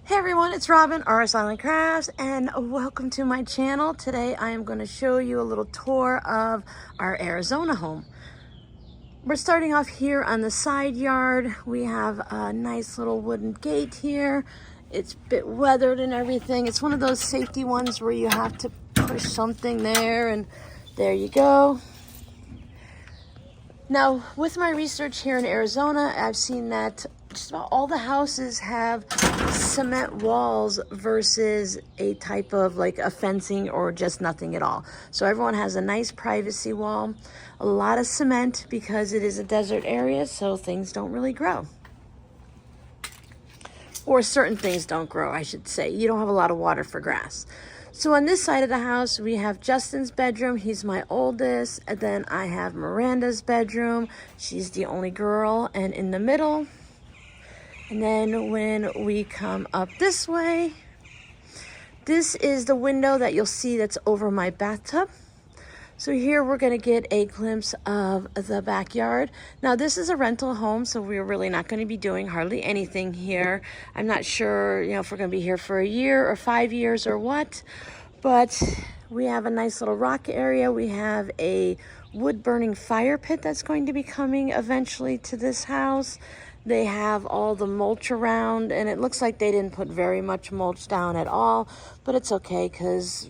Hey everyone, it's Robin, R Silent Crafts, and welcome to my channel. Today I am going to show you a little tour of our Arizona home. We're starting off here on the side yard. We have a nice little wooden gate here. It's a bit weathered and everything. It's one of those safety ones where you have to push something there, and there you go. Now, with my research here in Arizona, I've seen that just about all the houses have cement walls versus a type of like a fencing or just nothing at all. So everyone has a nice privacy wall, a lot of cement because it is a desert area, so things don't really grow. Or certain things don't grow, I should say. You don't have a lot of water for grass. So on this side of the house, we have Justin's bedroom. He's my oldest. And then I have Miranda's bedroom. She's the only girl. And in the middle. And then when we come up this way, this is the window that you'll see that's over my bathtub. So here we're going to get a glimpse of the backyard. Now this is a rental home, so we're really not going to be doing hardly anything here. I'm not sure, if we're going to be here for a year or 5 years or what, but we have a nice little rock area. We have a wood burning fire pit that's going to be coming eventually to this house. They have all the mulch around, and it looks like they didn't put very much mulch down at all, but it's okay because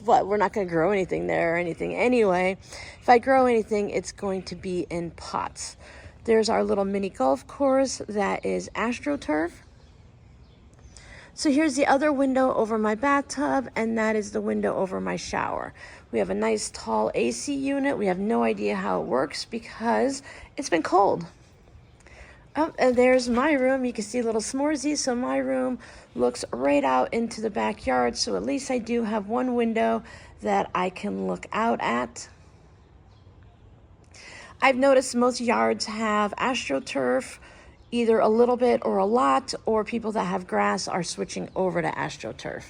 we're not going to grow anything there or anything anyway. If I grow anything, it's going to be in pots. There's our little mini golf course that is AstroTurf. So here's the other window over my bathtub, and that is the window over my shower. We have a nice tall AC unit. We have no idea how it works because it's been cold. Oh, and there's my room. You can see a little s'moresy. So my room looks right out into the backyard. So at least I do have one window that I can look out at. I've noticed most yards have AstroTurf, either a little bit or a lot, or people that have grass are switching over to AstroTurf.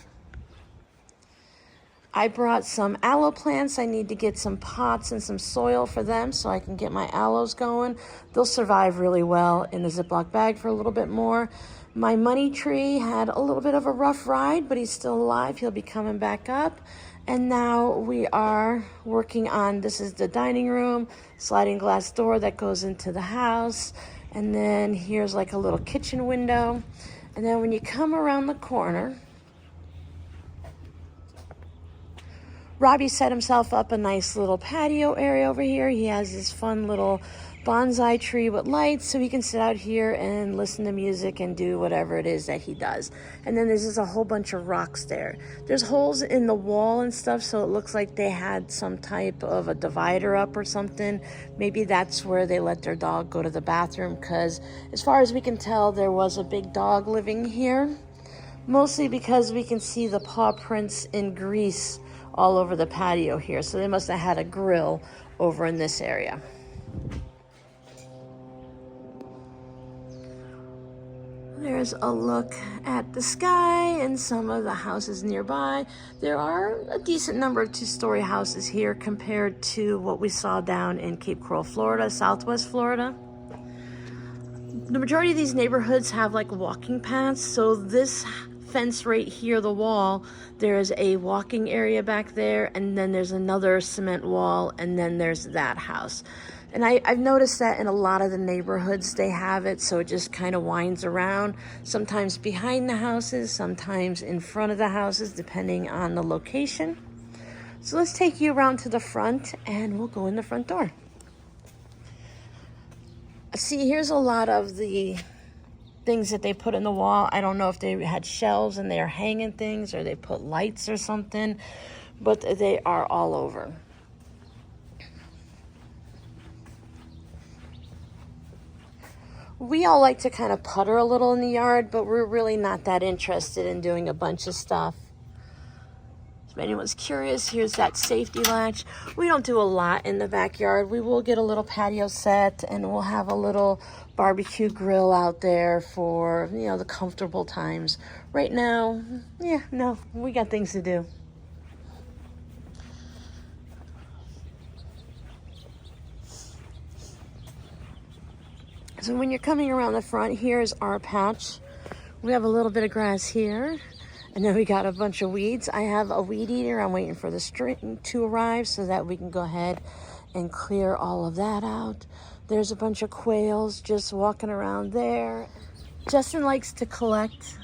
I brought some aloe plants. I need to get some pots and some soil for them so I can get my aloes going. They'll survive really well in the Ziploc bag for a little bit more. My money tree had a little bit of a rough ride, but he's still alive. He'll be coming back up. And now we are working on, this is the dining room, sliding glass door that goes into the house. And then here's like a little kitchen window. And then when you come around the corner, Robbie set himself up a nice little patio area over here. He has this fun little bonsai tree with lights so he can sit out here and listen to music and do whatever it is that he does. And then there's just a whole bunch of rocks there. There's holes in the wall and stuff, so it looks like they had some type of a divider up or something. Maybe that's where they let their dog go to the bathroom, because as far as we can tell, there was a big dog living here. Mostly because we can see the paw prints in grease all over the patio here. So they must have had a grill over in this area. There's a look at the sky and some of the houses nearby. There are a decent number of two-story houses here compared to what we saw down in Cape Coral, Florida, Southwest Florida. The majority of these neighborhoods have like walking paths, so this fence right here, the wall, there's a walking area back there, and then there's another cement wall, and then there's that house. And I've noticed that in a lot of the neighborhoods they have it, so it just kind of winds around, sometimes behind the houses, sometimes in front of the houses, depending on the location. So let's take you around to the front, and we'll go in the front door. See, here's a lot of the things that they put in the wall. I don't know if they had shelves and they're hanging things or they put lights or something, but they are all over. We all like to kind of putter a little in the yard, but we're really not that interested in doing a bunch of stuff. If anyone's curious, here's that safety latch. We don't do a lot in the backyard. We will get a little patio set, and we'll have a little barbecue grill out there for, the comfortable times. Right now, no, we got things to do. So when you're coming around the front, here's our patch. We have a little bit of grass here, and then we got a bunch of weeds. I have a weed eater. I'm waiting for the string to arrive so that we can go ahead and clear all of that out. There's a bunch of quails just walking around there. Justin likes to collect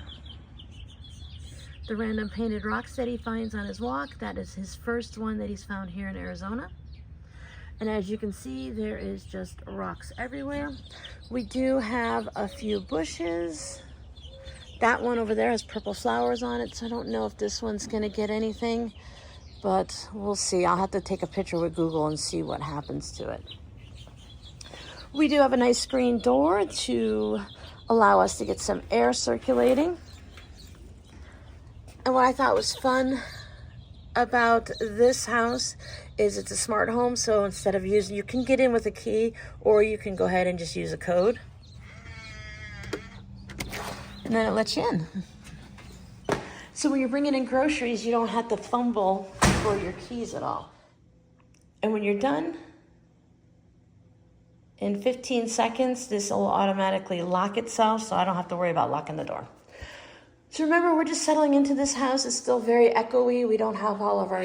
the random painted rocks that he finds on his walk. That is his first one that he's found here in Arizona. And as you can see, there is just rocks everywhere. We do have a few bushes. That one over there has purple flowers on it, so I don't know if this one's gonna get anything, but we'll see. I'll have to take a picture with Google and see what happens to it. We do have a nice screen door to allow us to get some air circulating. And what I thought was fun about this house is it's a smart home, so instead of using, you can get in with a key or you can go ahead and just use a code. And then it lets you in. So when you're bringing in groceries, you don't have to fumble for your keys at all. And when you're done, in 15 seconds, this will automatically lock itself, so I don't have to worry about locking the door. So remember, we're just settling into this house. It's still very echoey. We don't have all of our,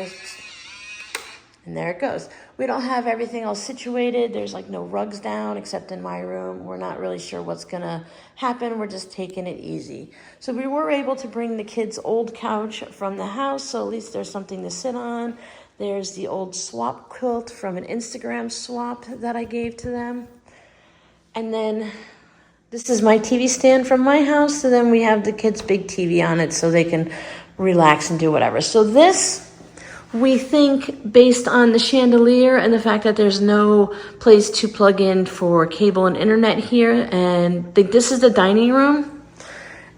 and there it goes. We don't have everything all situated. There's like no rugs down except in my room. We're not really sure what's gonna happen. We're just taking it easy. So we were able to bring the kids' old couch from the house, so at least there's something to sit on. There's the old swap quilt from an Instagram swap that I gave to them. And then this is my TV stand from my house, so then we have the kids' big TV on it so they can relax and do whatever. So this, we think, based on the chandelier and the fact that there's no place to plug in for cable and internet here, and this is the dining room.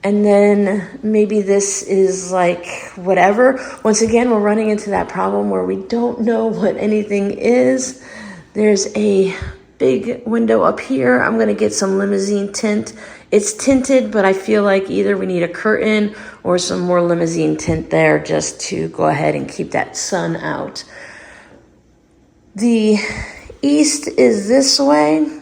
And then maybe this is like whatever. Once again, we're running into that problem where we don't know what anything is. There's a big window up here. I'm gonna get some limousine tint. It's tinted, but I feel like either we need a curtain or some more limousine tint there just to go ahead and keep that sun out. The east is this way.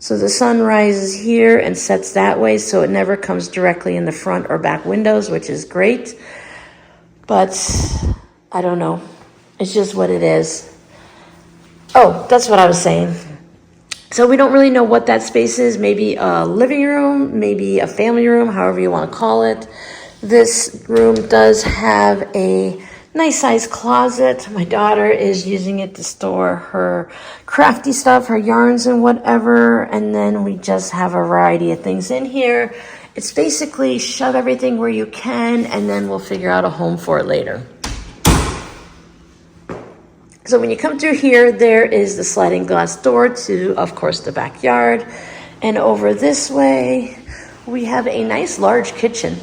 So the sun rises here and sets that way, so it never comes directly in the front or back windows, which is great. But I don't know. It's just what it is. Oh, that's what I was saying. So we don't really know what that space is. Maybe a living room, maybe a family room, however you want to call it. This room does have a nice size closet. My daughter is using it to store her crafty stuff, her yarns and whatever. And then we just have a variety of things in here. It's basically shove everything where you can, and then we'll figure out a home for it later. So when you come through here, there is the sliding glass door to, of course, the backyard. And over this way, we have a nice large kitchen.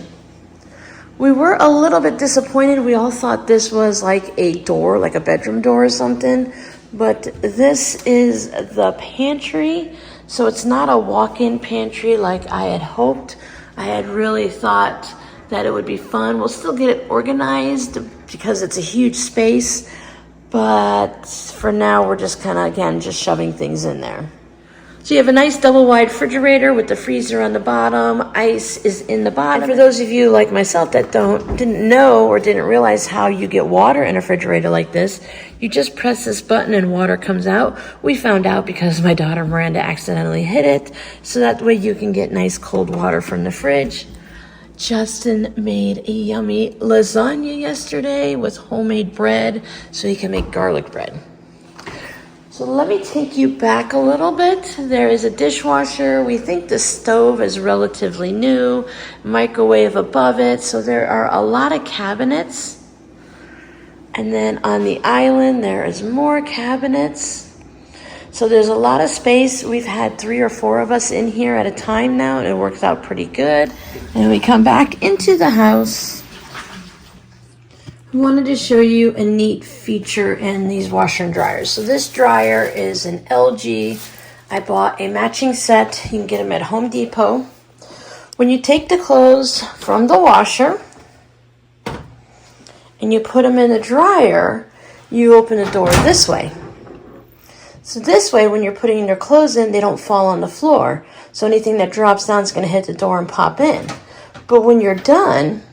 We were a little bit disappointed. We all thought this was like a door, like a bedroom door or something. But this is the pantry. So it's not a walk-in pantry like I had hoped. I had really thought that it would be fun. We'll still get it organized because it's a huge space. But for now, we're just kind of, again, just shoving things in there. So you have a nice double-wide refrigerator with the freezer on the bottom. Ice is in the bottom. And for those of you like myself that didn't know or didn't realize how you get water in a refrigerator like this, you just press this button and water comes out. We found out because my daughter Miranda accidentally hit it. So that way you can get nice cold water from the fridge. Justin made a yummy lasagna yesterday with homemade bread so he can make garlic bread. So let me take you back a little bit. There is a dishwasher. We think the stove is relatively new, microwave above it. So there are a lot of cabinets. And then on the island, there is more cabinets. So there's a lot of space. We've had 3 or 4 of us in here at a time now, and it works out pretty good. And we come back into the house. I wanted to show you a neat feature in these washer and dryers. So this dryer is an LG. I bought a matching set. You can get them at Home Depot. When you take the clothes from the washer and you put them in the dryer, you open the door this way. So this way, when you're putting your clothes in, they don't fall on the floor. So anything that drops down is going to hit the door and pop in. But when you're done,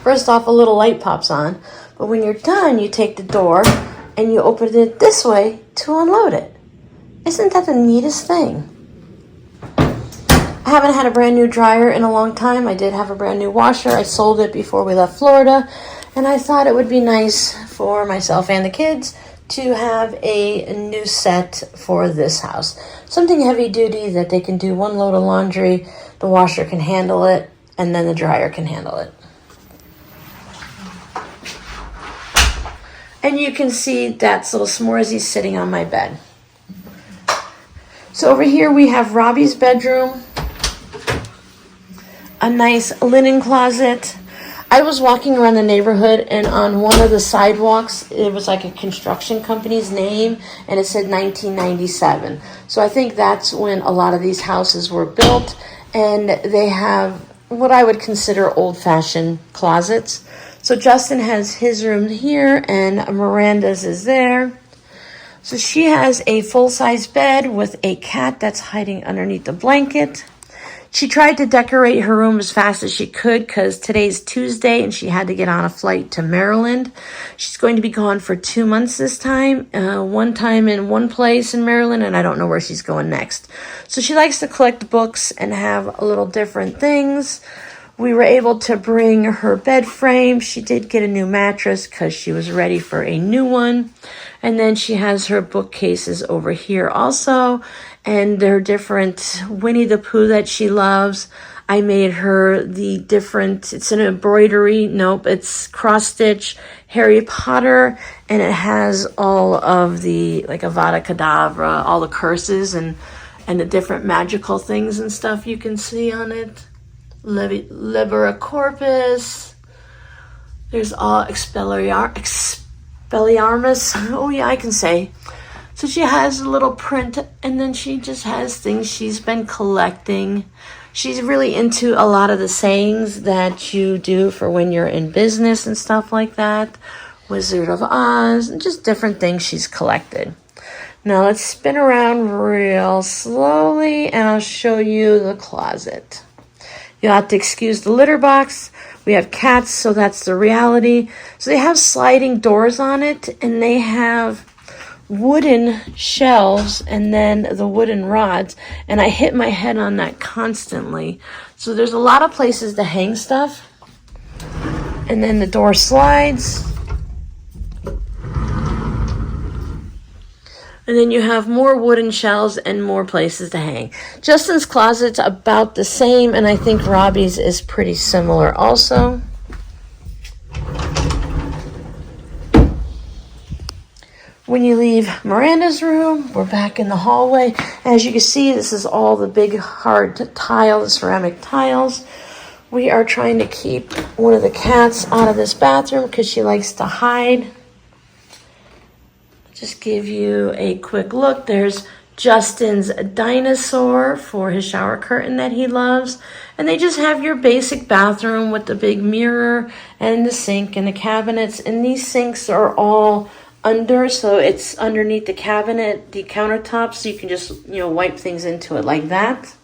first off, a little light pops on. But when you're done, you take the door and you open it this way to unload it. Isn't that the neatest thing? I haven't had a brand new dryer in a long time. I did have a brand new washer. I sold it before we left Florida. And I thought it would be nice for myself and the kids to have a new set for this house. Something heavy duty that they can do one load of laundry, the washer can handle it, and then the dryer can handle it. And you can see that's little S'moresy sitting on my bed. So over here we have Robbie's bedroom, a nice linen closet. I was walking around the neighborhood, and on one of the sidewalks, it was like a construction company's name, and it said 1997. So I think that's when a lot of these houses were built, and they have what I would consider old-fashioned closets. So Justin has his room here, and Miranda's is there. So she has a full-size bed with a cat that's hiding underneath the blanket. She tried to decorate her room as fast as she could because today's Tuesday and she had to get on a flight to Maryland. She's going to be gone for 2 months this time. One time in one place in Maryland, and I don't know where she's going next. So she likes to collect books and have a little different things. We were able to bring her bed frame. She did get a new mattress because she was ready for a new one. And then she has her bookcases over here also. And they're different Winnie the Pooh that she loves. I made her the different, it's an embroidery, nope, it's cross-stitch Harry Potter. And it has all of the, like Avada Kedavra, all the curses and the different magical things and stuff you can see on it. Libera Corpus. There's all Expelliarmus. Oh yeah, I can say. So she has a little print, and then she just has things she's been collecting. She's really into a lot of the sayings that you do for when you're in business and stuff like that. Wizard of Oz, and just different things she's collected. Now let's spin around real slowly, and I'll show you the closet. You'll have to excuse the litter box. We have cats, so that's the reality. So they have sliding doors on it, and they have wooden shelves and then the wooden rods. And I hit my head on that constantly. So there's a lot of places to hang stuff. And then the door slides. And then you have more wooden shelves and more places to hang. Justin's closet's about the same, and I think Robbie's is pretty similar also. When you leave Miranda's room, we're back in the hallway. As you can see, this is all the big hard tile, the ceramic tiles. We are trying to keep one of the cats out of this bathroom because she likes to hide. Just give you a quick look. There's Justin's dinosaur for his shower curtain that he loves. And they just have your basic bathroom with the big mirror and the sink and the cabinets. And these sinks are all under, so it's underneath the cabinet, the countertop, so you can just, wipe things into it like that.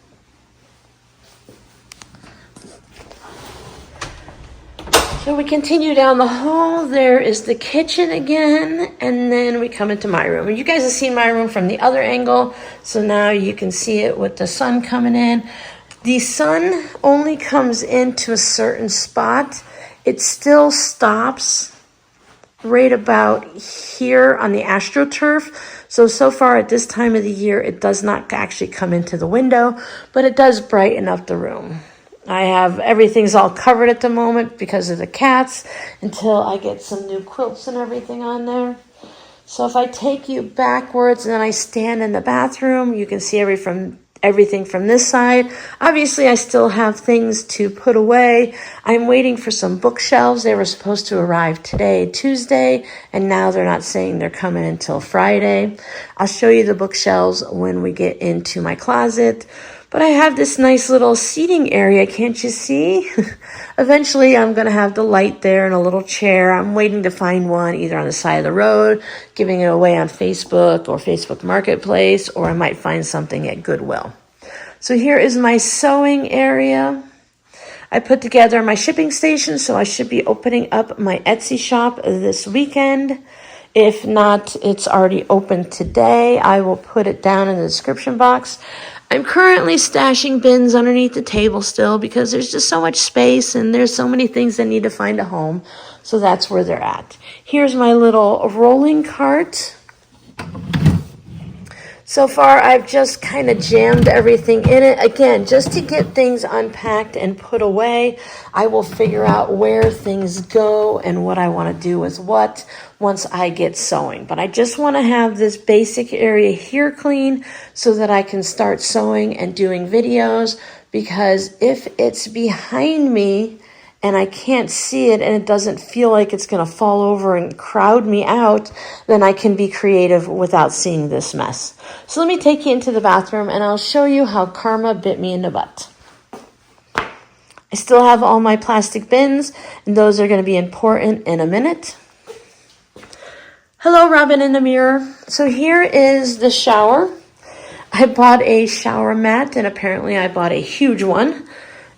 So we continue down the hall. There is the kitchen again, and then we come into my room. And you guys have seen my room from the other angle, so now you can see it with the sun coming in. The sun only comes into a certain spot. It still stops right about here on the AstroTurf. So far at this time of the year, it does not actually come into the window, but it does brighten up the room. I have everything's all covered at the moment because of the cats until I get some new quilts and everything on there. So if I take you backwards and then I stand in the bathroom, you can see everything from this side. Obviously, I still have things to put away. I'm waiting for some bookshelves. They were supposed to arrive today, Tuesday, and now they're not saying they're coming until Friday. I'll show you the bookshelves when we get into my closet. But I have this nice little seating area, can't you see? Eventually, I'm going to have the light there and a little chair. I'm waiting to find one either on the side of the road, giving it away on Facebook or Facebook Marketplace, or I might find something at Goodwill. So here is my sewing area. I put together my shipping station, so I should be opening up my Etsy shop this weekend. If not, it's already open today. I will put it down in the description box. I'm currently stashing bins underneath the table still because there's just so much space and there's so many things that need to find a home. So that's where they're at. Here's my little rolling cart. So far, I've just kind of jammed everything in it. Again, just to get things unpacked and put away. I will figure out where things go and what I want to do with what once I get sewing. But I just want to have this basic area here clean so that I can start sewing and doing videos. Because if it's behind me and I can't see it and it doesn't feel like it's going to fall over and crowd me out, then I can be creative without seeing this mess. So let me take you into the bathroom and I'll show you how karma bit me in the butt. I still have all my plastic bins, and those are going to be important in a minute. Hello, Robin in the mirror. So here is the shower. I bought a shower mat, and apparently I bought a huge one.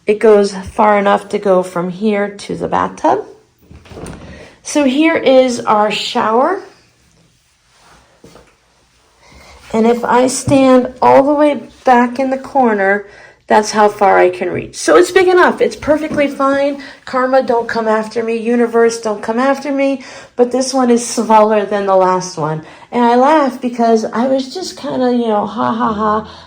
It goes far enough to go from here to the bathtub. So here is our shower. And if I stand all the way back in the corner, that's how far I can reach. So it's big enough. It's perfectly fine. Karma, don't come after me. Universe, don't come after me. But this one is smaller than the last one. And I laugh because I was just kind of,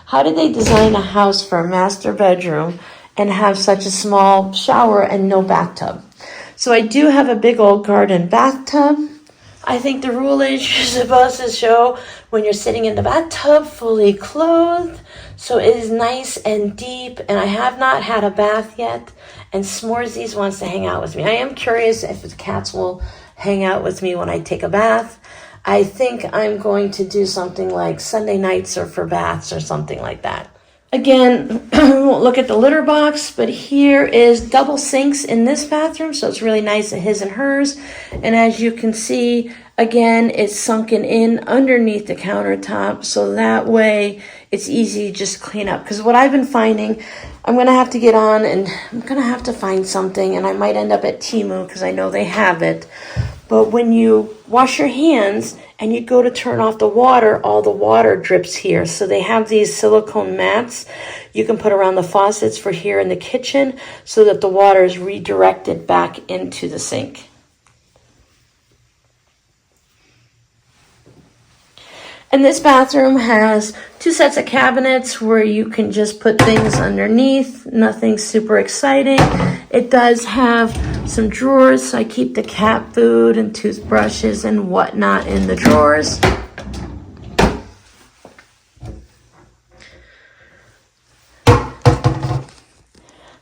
how did they design a house for a master bedroom and have such a small shower and no bathtub? So I do have a big old garden bathtub. I think the rule is you're supposed to show when you're sitting in the bathtub fully clothed. So it is nice and deep, and I have not had a bath yet. And S'morezies wants to hang out with me. I am curious if the cats will hang out with me when I take a bath. I think I'm going to do something like Sunday nights or for baths or something like that. Again, we won't look at the litter box, but here is double sinks in this bathroom, so it's really nice at his and hers. And as you can see, again, it's sunken in underneath the countertop, so that way it's easy to just clean up. Because what I've been finding, I'm going to have to get on and I'm going to have to find something, and I might end up at Temu because I know they have it. But when you wash your hands and you go to turn off the water, all the water drips here. So they have these silicone mats you can put around the faucets for here in the kitchen so that the water is redirected back into the sink. And this bathroom has 2 sets of cabinets where you can just put things underneath. Nothing super exciting. It does have some drawers, so I keep the cat food and toothbrushes and whatnot in the drawers.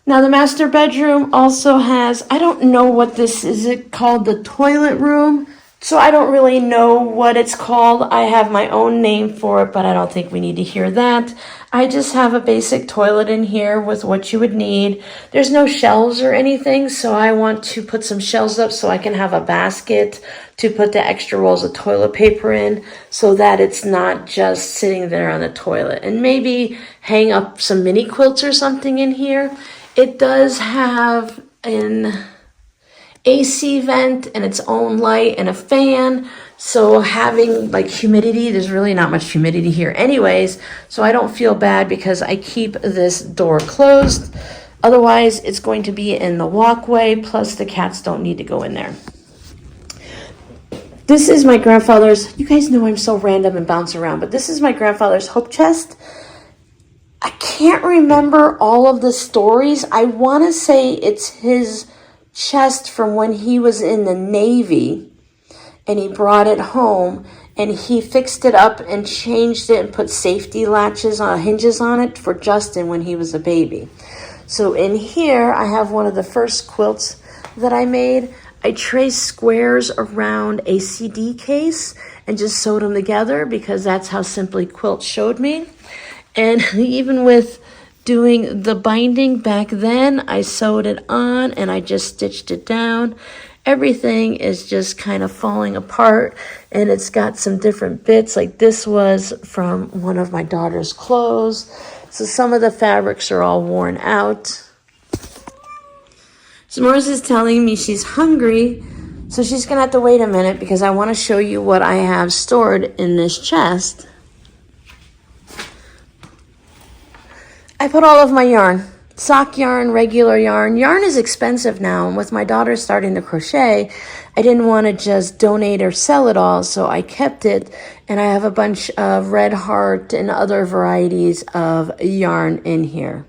Now the master bedroom also has, I don't know what this is, it called the toilet room. So I don't really know what it's called. I have my own name for it, but I don't think we need to hear that. I just have a basic toilet in here with what you would need. There's no shelves or anything, so I want to put some shelves up so I can have a basket to put the extra rolls of toilet paper in so that it's not just sitting there on the toilet. And maybe hang up some mini quilts or something in here. It does have an AC vent and its own light and a fan, so having like humidity, there's really not much humidity here anyways, so I don't feel bad because I keep this door closed. Otherwise it's going to be in the walkway, plus the cats don't need to go in there. This is my grandfather's, you guys know I'm so random and bounce around, but this is my grandfather's hope chest. I can't remember all of the stories. I want to say it's his chest from when he was in the Navy and he brought it home and he fixed it up and changed it and put safety latches on hinges on it for Justin when he was a baby. So in here I have one of the first quilts that I made. I traced squares around a CD case and just sewed them together because that's how Simply Quilt showed me. And even with doing the binding back then, I sewed it on and I just stitched it down. Everything is just kind of falling apart, and it's got some different bits. Like this was from one of my daughter's clothes. So some of the fabrics are all worn out. S'mores is telling me she's hungry, so she's gonna have to wait a minute because I want to show you what I have stored in this chest. I put all of my yarn. Sock yarn, regular yarn. Yarn is expensive now, and with my daughter starting to crochet, I didn't want to just donate or sell it all, so I kept it, and I have a bunch of Red Heart and other varieties of yarn in here.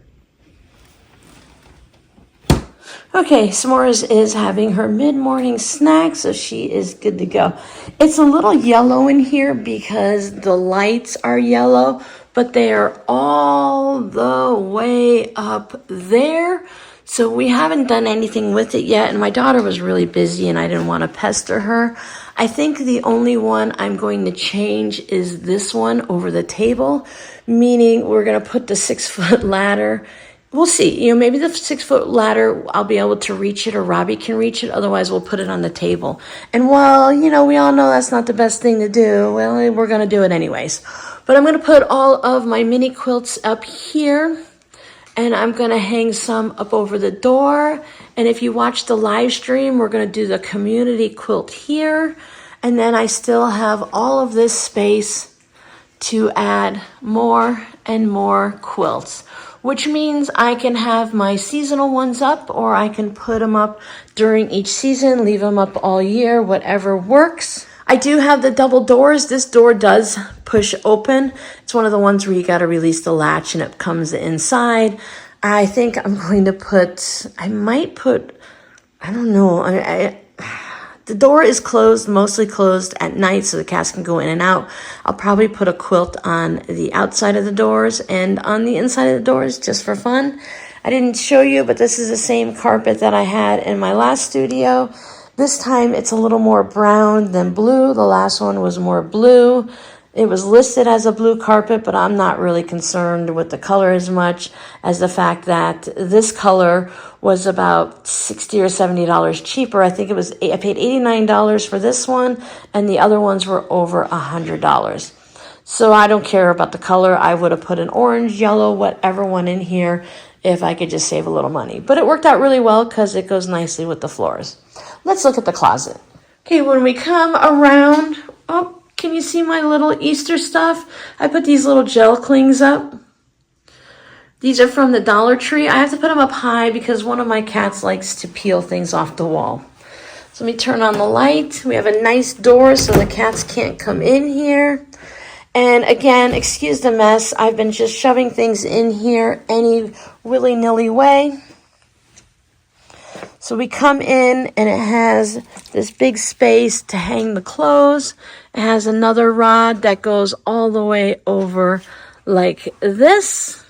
Okay, S'mores is having her mid-morning snack, so she is good to go. It's a little yellow in here because the lights are yellow, but they are all the way up there. So we haven't done anything with it yet, and my daughter was really busy and I didn't want to pester her. I think the only one I'm going to change is this one over the table, meaning we're going to put the 6-foot ladder. We'll see. Maybe the 6-foot ladder, I'll be able to reach it or Robbie can reach it. Otherwise, we'll put it on the table. And while, we all know that's not the best thing to do, well, we're going to do it anyways. But I'm going to put all of my mini quilts up here. And I'm going to hang some up over the door. And if you watch the live stream, we're going to do the community quilt here. And then I still have all of this space to add more and more quilts, which means I can have my seasonal ones up, or I can put them up during each season, leave them up all year, whatever works. I do have the double doors. This door does push open. It's one of the ones where you got to release the latch and it comes inside. I think I'm going to put, I don't know. The door is closed, mostly closed at night so the cats can go in and out. I'll probably put a quilt on the outside of the doors and on the inside of the doors just for fun. I didn't show you, but this is the same carpet that I had in my last studio. This time it's a little more brown than blue. The last one was more blue. It was listed as a blue carpet, but I'm not really concerned with the color as much as the fact that this color was about $60 or $70 cheaper. I think I paid $89 for this one, and the other ones were over $100. So I don't care about the color. I would have put an orange, yellow, whatever one in here if I could just save a little money. But it worked out really well because it goes nicely with the floors. Let's look at the closet. Okay, when we come around, can you see my little Easter stuff? I put these little gel clings up. These are from the Dollar Tree. I have to put them up high because one of my cats likes to peel things off the wall. So let me turn on the light. We have a nice door so the cats can't come in here. And again, excuse the mess. I've been just shoving things in here any willy-nilly way. So we come in and it has this big space to hang the clothes. It has another rod that goes all the way over like this.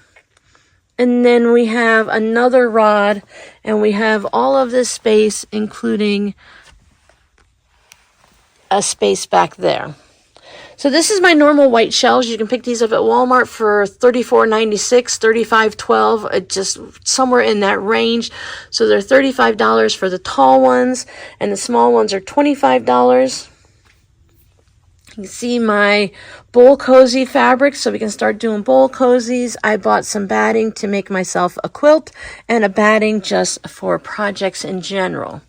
And then we have another rod and we have all of this space, including a space back there. So this is my normal white shells. You can pick these up at Walmart for $34.96, $35.12, just somewhere in that range. So they're $35 for the tall ones, and the small ones are $25. You can see my bowl cozy fabric, so we can start doing bowl cozies. I bought some batting to make myself a quilt, and a batting just for projects in general.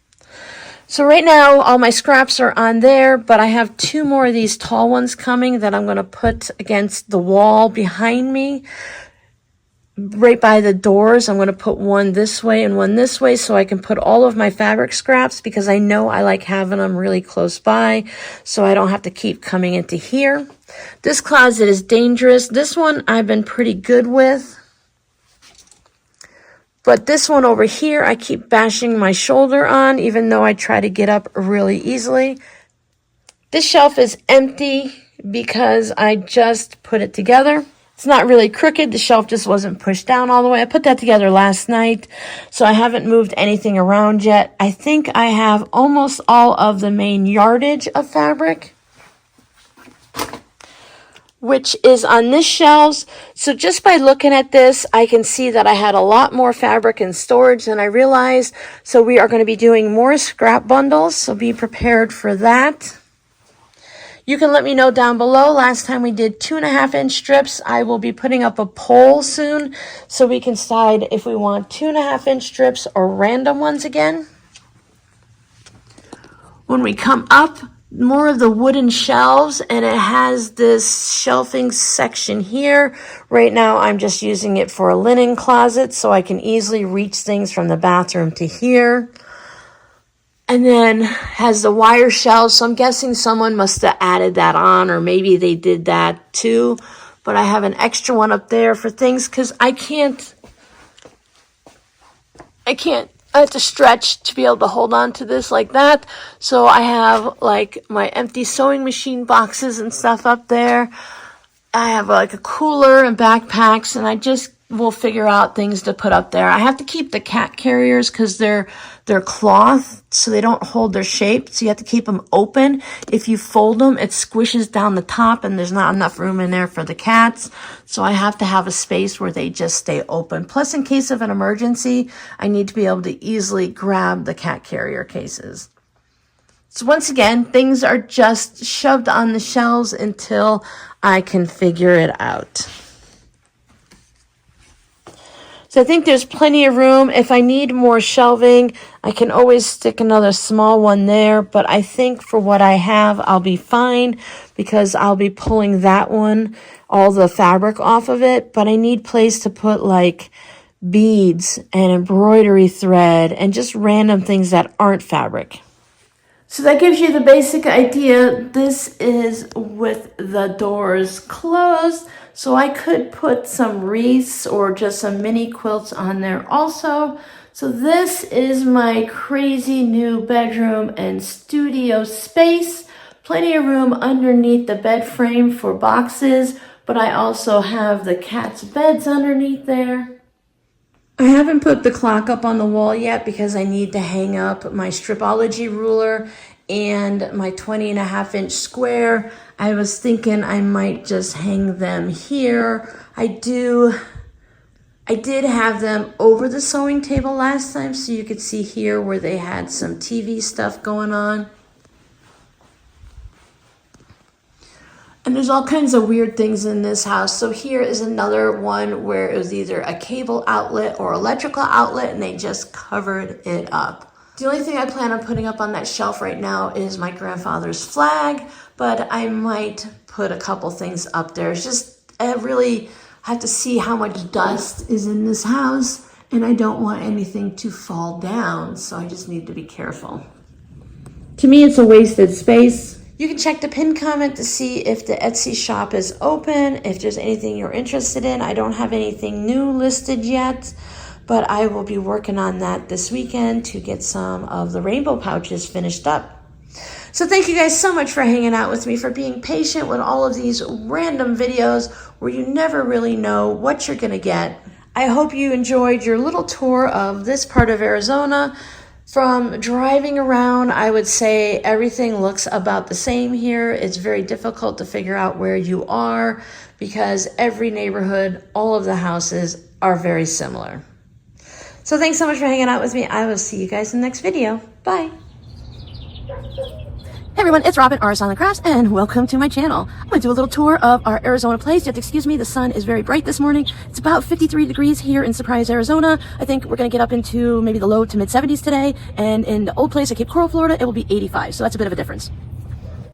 So right now, all my scraps are on there, but I have 2 more of these tall ones coming that I'm going to put against the wall behind me, right by the doors. I'm going to put one this way and one this way so I can put all of my fabric scraps, because I know I like having them really close by so I don't have to keep coming into here. This closet is dangerous. This one I've been pretty good with. But this one over here, I keep bashing my shoulder on, even though I try to get up really easily. This shelf is empty because I just put it together. It's not really crooked. The shelf just wasn't pushed down all the way. I put that together last night, so I haven't moved anything around yet. I think I have almost all of the main yardage of fabric, which is on this shelves. So just by looking at this, I can see that I had a lot more fabric in storage than I realized. So we are going to be doing more scrap bundles, so be prepared for that. You can let me know down below. Last time we did 2.5-inch strips. I will be putting up a poll soon so we can decide if we want 2.5-inch strips or random ones again. When we come up, more of the wooden shelves, and it has this shelving section here. Right now I'm just using it for a linen closet so I can easily reach things from the bathroom to here. And then has the wire shelves, so I'm guessing someone must have added that on, or maybe they did that too. But I have an extra one up there for things because I have to stretch to be able to hold on to this like that. So I have like my empty sewing machine boxes and stuff up there. I have like a cooler and backpacks, and I just will figure out things to put up there. I have to keep the cat carriers because they're cloth, so they don't hold their shape. So you have to keep them open. If you fold them, it squishes down the top, and there's not enough room in there for the cats. So I have to have a space where they just stay open. Plus, in case of an emergency, I need to be able to easily grab the cat carrier cases. So once again, things are just shoved on the shelves until I can figure it out. So I think there's plenty of room. If I need more shelving, I can always stick another small one there. But I think for what I have, I'll be fine because I'll be pulling that one, all the fabric off of it. But I need place to put like beads and embroidery thread and just random things that aren't fabric. So that gives you the basic idea. This is with the doors closed. So I could put some wreaths or just some mini quilts on there also. So this is my crazy new bedroom and studio space. Plenty of room underneath the bed frame for boxes, but I also have the cat's beds underneath there. I haven't put the clock up on the wall yet because I need to hang up my Stripology ruler and my 20.5-inch square. I was thinking I might just hang them here. I did have them over the sewing table last time, so you could see here where they had some TV stuff going on. And there's all kinds of weird things in this house. So here is another one where it was either a cable outlet or electrical outlet, and they just covered it up. The only thing I plan on putting up on that shelf right now is my grandfather's flag, but I might put a couple things up there. It's just, I really have to see how much dust is in this house, and I don't want anything to fall down, so I just need to be careful. To me, it's a wasted space. You can check the pinned comment to see if the Etsy shop is open, if there's anything you're interested in. I don't have anything new listed yet, but I will be working on that this weekend to get some of the rainbow pouches finished up. So thank you guys so much for hanging out with me, for being patient with all of these random videos where you never really know what you're gonna get. I hope you enjoyed your little tour of this part of Arizona. From driving around, I would say everything looks about the same here. It's very difficult to figure out where you are because every neighborhood, all of the houses are very similar. So thanks so much for hanging out with me. I will see you guys in the next video. Bye. Hey everyone, it's Robin, Our Silent Crafts, and welcome to my channel. I'm going to do a little tour of our Arizona place. You have to excuse me, the sun is very bright this morning. It's about 53 degrees here in Surprise, Arizona. I think we're going to get up into maybe the low to mid 70s today, and in the old place at Cape Coral, Florida, it will be 85, so that's a bit of a difference.